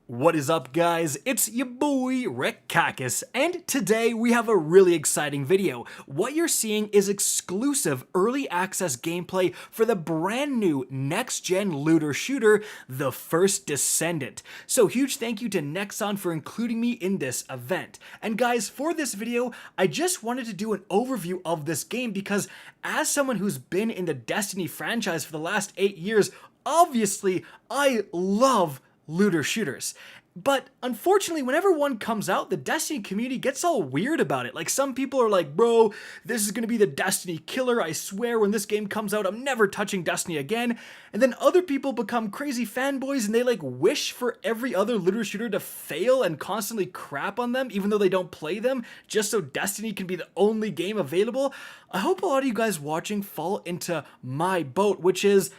What is up, guys? It's your boy Rick Kakis, and today we have a really exciting video. What you're seeing is exclusive early access gameplay for the brand new next-gen looter shooter, the First Descendant. So huge thank you to Nexon for including me in this event. And guys, for this video, I just wanted to do an overview of this game because as someone who's been in the Destiny franchise for the last 8 years, obviously I love looter shooters. But unfortunately, whenever one comes out, the Destiny community gets all weird about it. Like, some people are like, bro, this is gonna be the Destiny killer. I swear when this game comes out, I'm never touching Destiny again. And then other people become crazy fanboys and they like wish for every other looter shooter to fail and constantly crap on them, even though they don't play them, just so Destiny can be the only game available. I hope a lot of you guys watching fall into my boat, which is,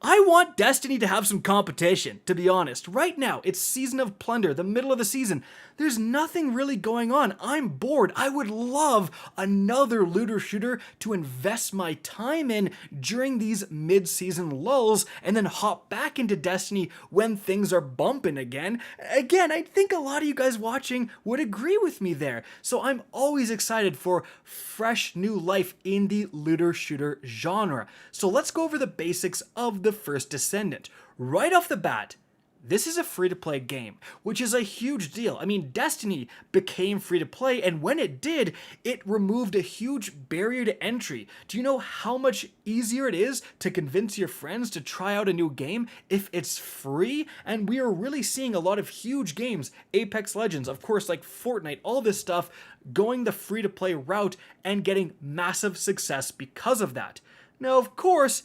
I want Destiny to have some competition, to be honest. Right now, it's Season of Plunder, the middle of the season. There's nothing really going on. I'm bored. I would love another looter shooter to invest my time in during these mid-season lulls and then hop back into Destiny when things are bumping again. Again, I think a lot of you guys watching would agree with me there. So I'm always excited for fresh new life in the looter shooter genre. So let's go over the basics of the First Descendant. Right off the bat, this is a free-to-play game, which is a huge deal. I mean, Destiny became free-to-play, and when it did, it removed a huge barrier to entry. Do you know how much easier it is to convince your friends to try out a new game if it's free? And we are really seeing a lot of huge games, Apex Legends, of course, like Fortnite, all this stuff, going the free-to-play route and getting massive success because of that. Now, of course,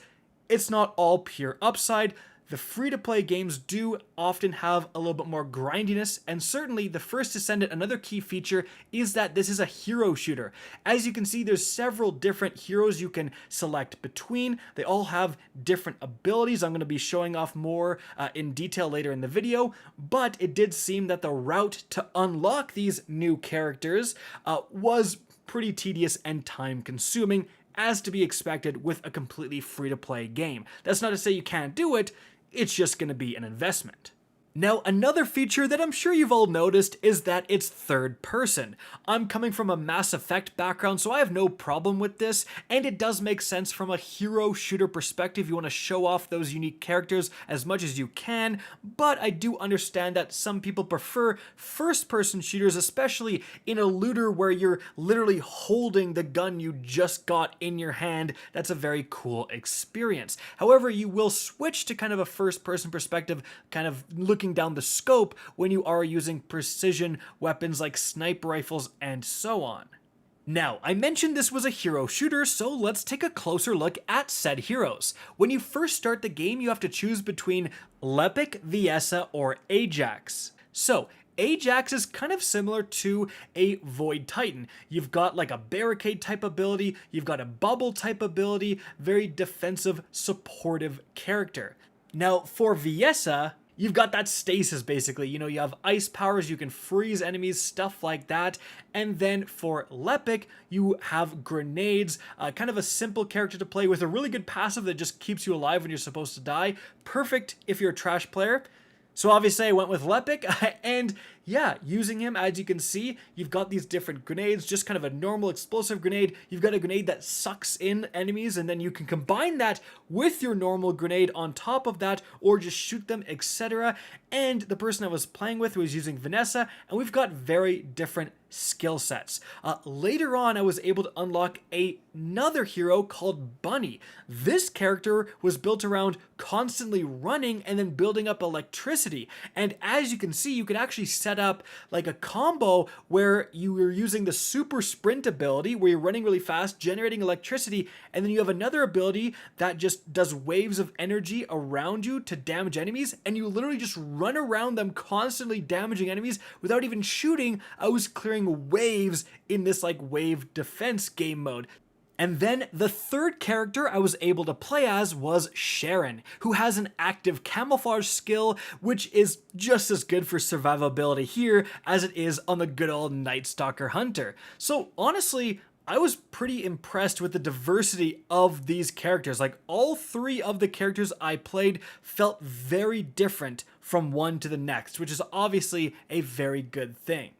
it's not all pure upside. The free-to-play games do often have a little bit more grindiness, and certainly the First Descendant, another key feature is that this is a hero shooter. As you can see, there's several different heroes you can select between. They all have different abilities. I'm going to be showing off more in detail later in the video, but it did seem that the route to unlock these new characters was pretty tedious and time-consuming, as to be expected with a completely free-to-play game. That's not to say you can't do it, it's just going to be an investment. Now, another feature that I'm sure you've all noticed is that it's third person. I'm coming from a Mass Effect background, so I have no problem with this, and it does make sense from a hero shooter perspective. You want to show off those unique characters as much as you can, but I do understand that some people prefer first person shooters, especially in a looter where you're literally holding the gun you just got in your hand. That's a very cool experience. However, you will switch to kind of a first person perspective, kind of looking down the scope when you are using precision weapons like sniper rifles and so on. Now, I mentioned this was a hero shooter, so let's take a closer look at said heroes. When you first start the game, you have to choose between Lepic, Viessa, or Ajax. So, Ajax is kind of similar to a Void Titan. You've got like a barricade type ability, you've got a bubble type ability, very defensive, supportive character. Now, for Viessa, you've got that stasis basically, you know, you have ice powers, you can freeze enemies, stuff like that. And then for Lepic, you have grenades, kind of a simple character to play with a really good passive that just keeps you alive when you're supposed to die. Perfect if you're a trash player. So obviously I went with Lepic, and yeah, using him, as you can see, you've got these different grenades, just kind of a normal explosive grenade. You've got a grenade that sucks in enemies, and then you can combine that with your normal grenade on top of that, or just shoot them, etc. And the person I was playing with was using Vanessa, and we've got very different skill sets. Later on, I was able to unlock another hero called Bunny. This character was built around constantly running and then building up electricity. And as you can see, you can actually set up like a combo where you were using the super sprint ability where you're running really fast, generating electricity, and then you have another ability that just does waves of energy around you to damage enemies, and you literally just run around them constantly damaging enemies without even shooting. I was clearing waves in this like wave defense game mode. And then the third character I was able to play as was Sharon, who has an active camouflage skill, which is just as good for survivability here as it is on the good old Night Stalker Hunter. So honestly, I was pretty impressed with the diversity of these characters. Like all three of the characters I played felt very different from one to the next, which is obviously a very good thing.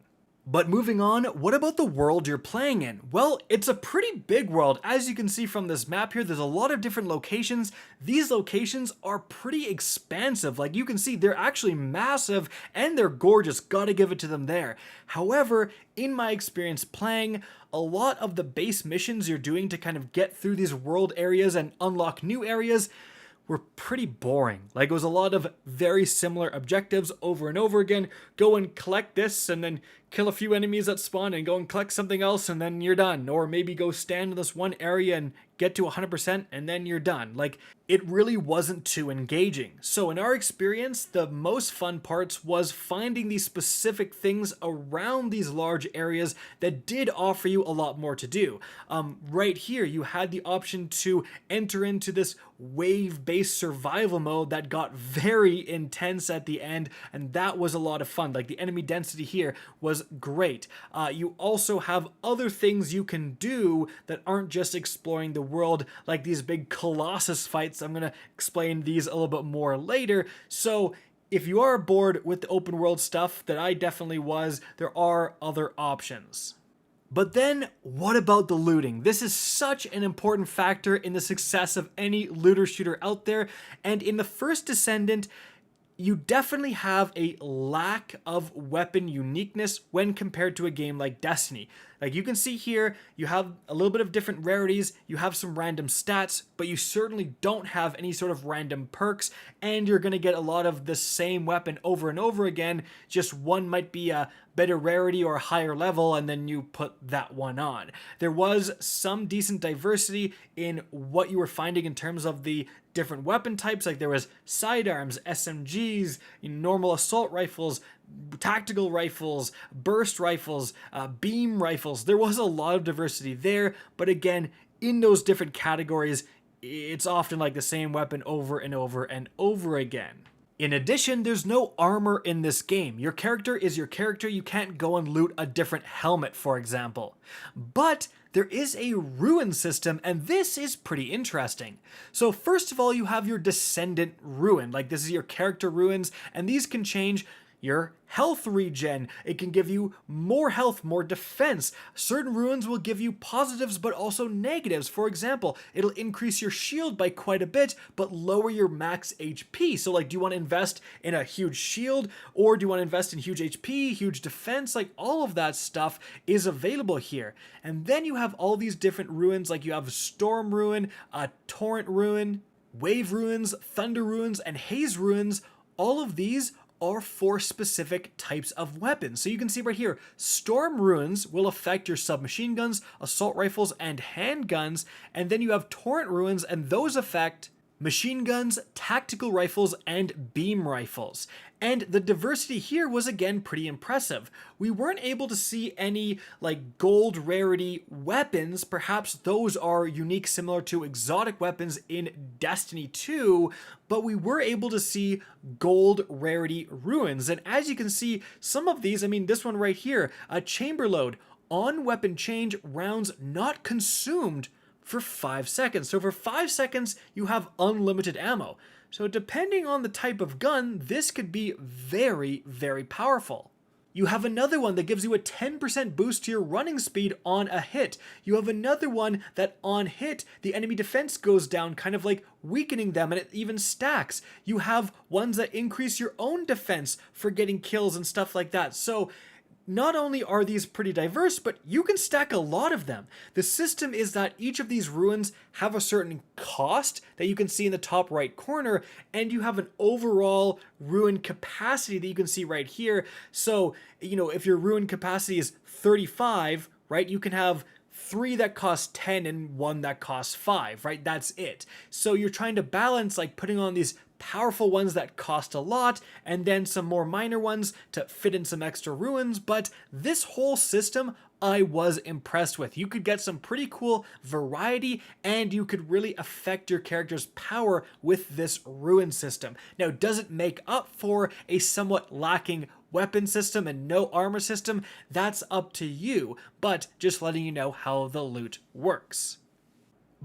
But moving on, what about the world you're playing in? Well, it's a pretty big world. As you can see from this map here, there's a lot of different locations. These locations are pretty expansive. Like you can see, they're actually massive and they're gorgeous. Gotta give it to them there. However, in my experience playing, a lot of the base missions you're doing to kind of get through these world areas and unlock new areas were pretty boring. Like it was a lot of very similar objectives over and over again. Go and collect this and then kill a few enemies that spawn and go and collect something else and then you're done. Or maybe go stand in this one area and get to 100% and then you're done. Like it really wasn't too engaging. So in our experience, the most fun parts was finding these specific things around these large areas that did offer you a lot more to do. Right here, you had the option to enter into this wave-based survival mode that got very intense at the end, and that was a lot of fun. Like the enemy density here was great. You also have other things you can do that aren't just exploring the world, like these big Colossus fights. I'm gonna explain these a little bit more later. So if you are bored with the open world stuff, that I definitely was, there are other options. But then, what about the looting? This is such an important factor in the success of any looter shooter out there, and in the First Descendant, you definitely have a lack of weapon uniqueness when compared to a game like Destiny. Like you can see here, you have a little bit of different rarities, you have some random stats, but you certainly don't have any sort of random perks, and you're gonna get a lot of the same weapon over and over again, just one might be a better rarity or a higher level, and then you put that one on. There was some decent diversity in what you were finding in terms of the different weapon types, like there was sidearms, SMGs, normal assault rifles, tactical rifles, burst rifles, beam rifles. There was a lot of diversity there, but again, in those different categories, it's often like the same weapon over and over and over again. In addition, there's no armor in this game. Your character is your character. You can't go and loot a different helmet, for example. But there is a rune system, and this is pretty interesting. So first of all, you have your Descendant rune. Like this is your character runes, and these can change your health regen. It can give you more health, more defense. Certain runes will give you positives but also negatives. For example, it'll increase your shield by quite a bit but lower your max HP. So like, do you want to invest in a huge shield, or do you want to invest in huge HP, huge defense? Like all of that stuff is available here. And then you have all these different runes, like you have Storm Rune, Torrent Rune, Wave Runes, Thunder Runes, and Haze Runes. All of these are for specific types of weapons. So you can see right here, Storm Runes will affect your submachine guns, assault rifles, and handguns, and then you have Torrent Runes, and those affect machine guns, tactical rifles, and beam rifles. And the diversity here was again pretty impressive. We weren't able to see any like gold rarity weapons. Perhaps those are unique, similar to exotic weapons in Destiny 2, but we were able to see gold rarity runes. And as you can see, some of these, I mean, this one right here, a chamber load, on weapon change, rounds not consumed for 5 seconds. So for 5 seconds, you have unlimited ammo. So depending on the type of gun, this could be very, very powerful. You have another one that gives you a 10% boost to your running speed on a hit. You have another one that on hit, the enemy defense goes down, kind of like weakening them, and it even stacks. You have ones that increase your own defense for getting kills and stuff like that. So not only are these pretty diverse, but you can stack a lot of them. The system is that each of these runes have a certain cost that you can see in the top right corner, and you have an overall rune capacity that you can see right here. So, if your rune capacity is 35, right, you can have 3 that cost 10 and 1 that costs 5, right? That's it. So you're trying to balance like putting on these powerful ones that cost a lot and then some more minor ones to fit in some extra runes, but this whole system I was impressed with. You could get some pretty cool variety, and you could really affect your character's power with this rune system. Now, does it make up for a somewhat lacking weapon system and no armor system, that's up to you, but just letting you know how the loot works.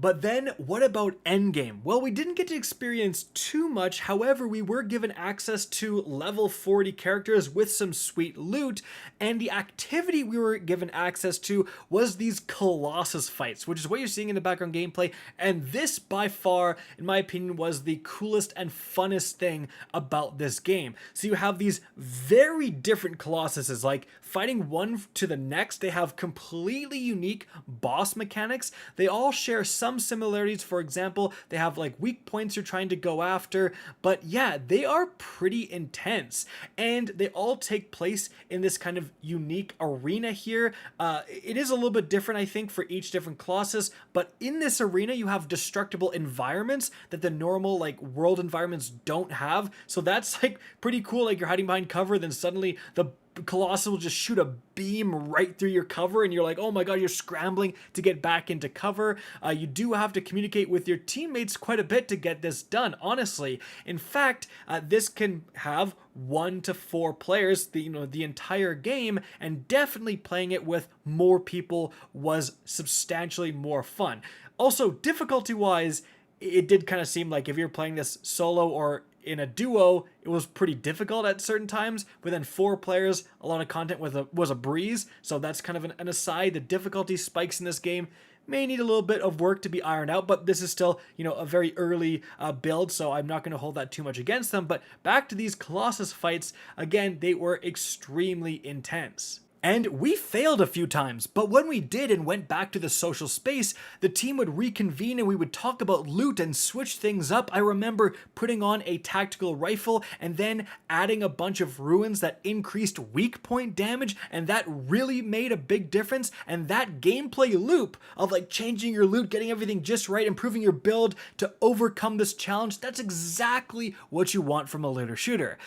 But then, what about Endgame? Well, we didn't get to experience too much, however, we were given access to level 40 characters with some sweet loot, and the activity we were given access to was these Colossus fights, which is what you're seeing in the background gameplay, and this, by far, in my opinion, was the coolest and funnest thing about this game. So you have these very different Colossuses, like fighting one to the next. They have completely unique boss mechanics. They all share some similarities. For example, they have like weak points you're trying to go after, but yeah, they are pretty intense, and they all take place in this kind of unique arena here. It is a little bit different, I think, for each different Colossus, but in this arena you have destructible environments that the normal like world environments don't have, so that's like pretty cool. Like you're hiding behind cover, then suddenly the Colossus will just shoot a beam right through your cover, and you're like, oh my god, you're scrambling to get back into cover. You do have to communicate with your teammates quite a bit to get this done, honestly. In fact, this can have 1 to 4 players the entire game, and definitely playing it with more people was substantially more fun. Also, difficulty wise, it did kind of seem like if you're playing this solo or in a duo, it was pretty difficult at certain times. But then 4 players, a lot of content was a breeze. So that's kind of an aside. The difficulty spikes in this game may need a little bit of work to be ironed out, but this is still, a very early build, so I'm not going to hold that too much against them. But back to these Colossus fights, again, they were extremely intense. And we failed a few times, but when we did and went back to the social space, the team would reconvene and we would talk about loot and switch things up. I remember putting on a tactical rifle and then adding a bunch of runes that increased weak point damage, and that really made a big difference. And that gameplay loop of like changing your loot, getting everything just right, improving your build to overcome this challenge, that's exactly what you want from a looter shooter.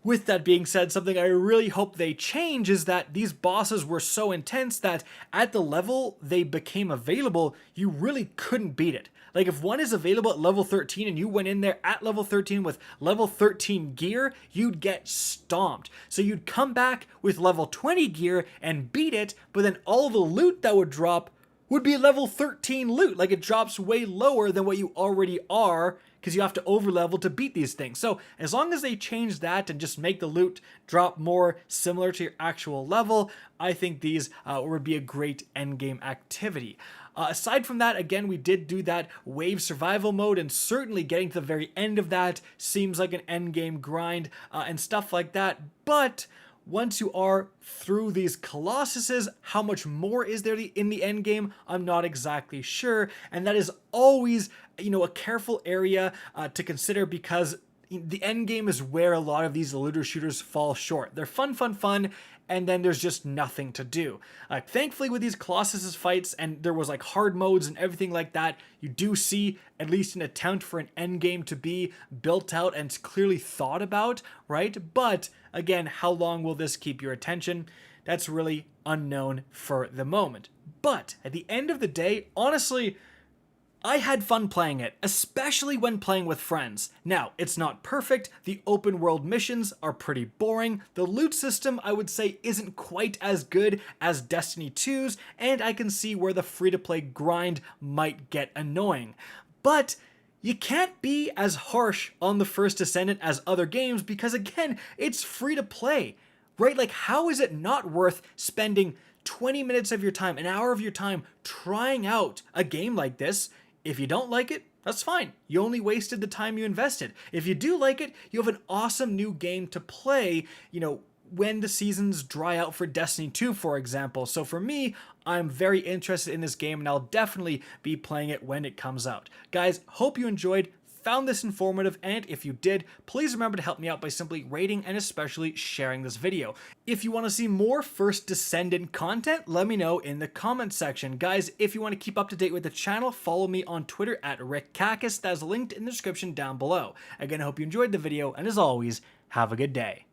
With that being said, something I really hope they change is that these bosses were so intense that at the level they became available, you really couldn't beat it. Like if one is available at level 13 and you went in there at level 13 with level 13 gear, you'd get stomped. So you'd come back with level 20 gear and beat it, but then all the loot that would drop would be level 13 loot. Like it drops way lower than what you already are, because you have to overlevel to beat these things. So as long as they change that and just make the loot drop more similar to your actual level, I think these would be a great endgame activity. Aside from that, again, we did do that wave survival mode, and certainly getting to the very end of that seems like an endgame grind and stuff like that. But once you are through these Colossuses, how much more is there in the end game? I'm not exactly sure, and that is always, a careful area to consider, because the end game is where a lot of these looter shooters fall short. They're fun, and then there's just nothing to do. Thankfully, with these Colossus fights, and there was like hard modes and everything like that, you do see at least an attempt for an end game to be built out and clearly thought about, right? But again, how long will this keep your attention? That's really unknown for the moment. But at the end of the day, honestly, I had fun playing it, especially when playing with friends. Now, it's not perfect, the open world missions are pretty boring, the loot system I would say isn't quite as good as Destiny 2's, and I can see where the free-to-play grind might get annoying. But you can't be as harsh on the First Descendant as other games, because again, it's free to play, right? Like, how is it not worth spending 20 minutes of your time, an hour of your time, trying out a game like this? If you don't like it, that's fine. You only wasted the time you invested. If you do like it, you have an awesome new game to play, when the seasons dry out for Destiny 2, for example. So for me, I'm very interested in this game, and I'll definitely be playing it when it comes out. Guys, hope you enjoyed, found this informative, and if you did, please remember to help me out by simply rating and especially sharing this video. If you want to see more First Descendant content, let me know in the comments section. Guys, if you want to keep up to date with the channel, follow me on Twitter at @RickCacus. That is linked in the description down below. Again, I hope you enjoyed the video, and as always, have a good day.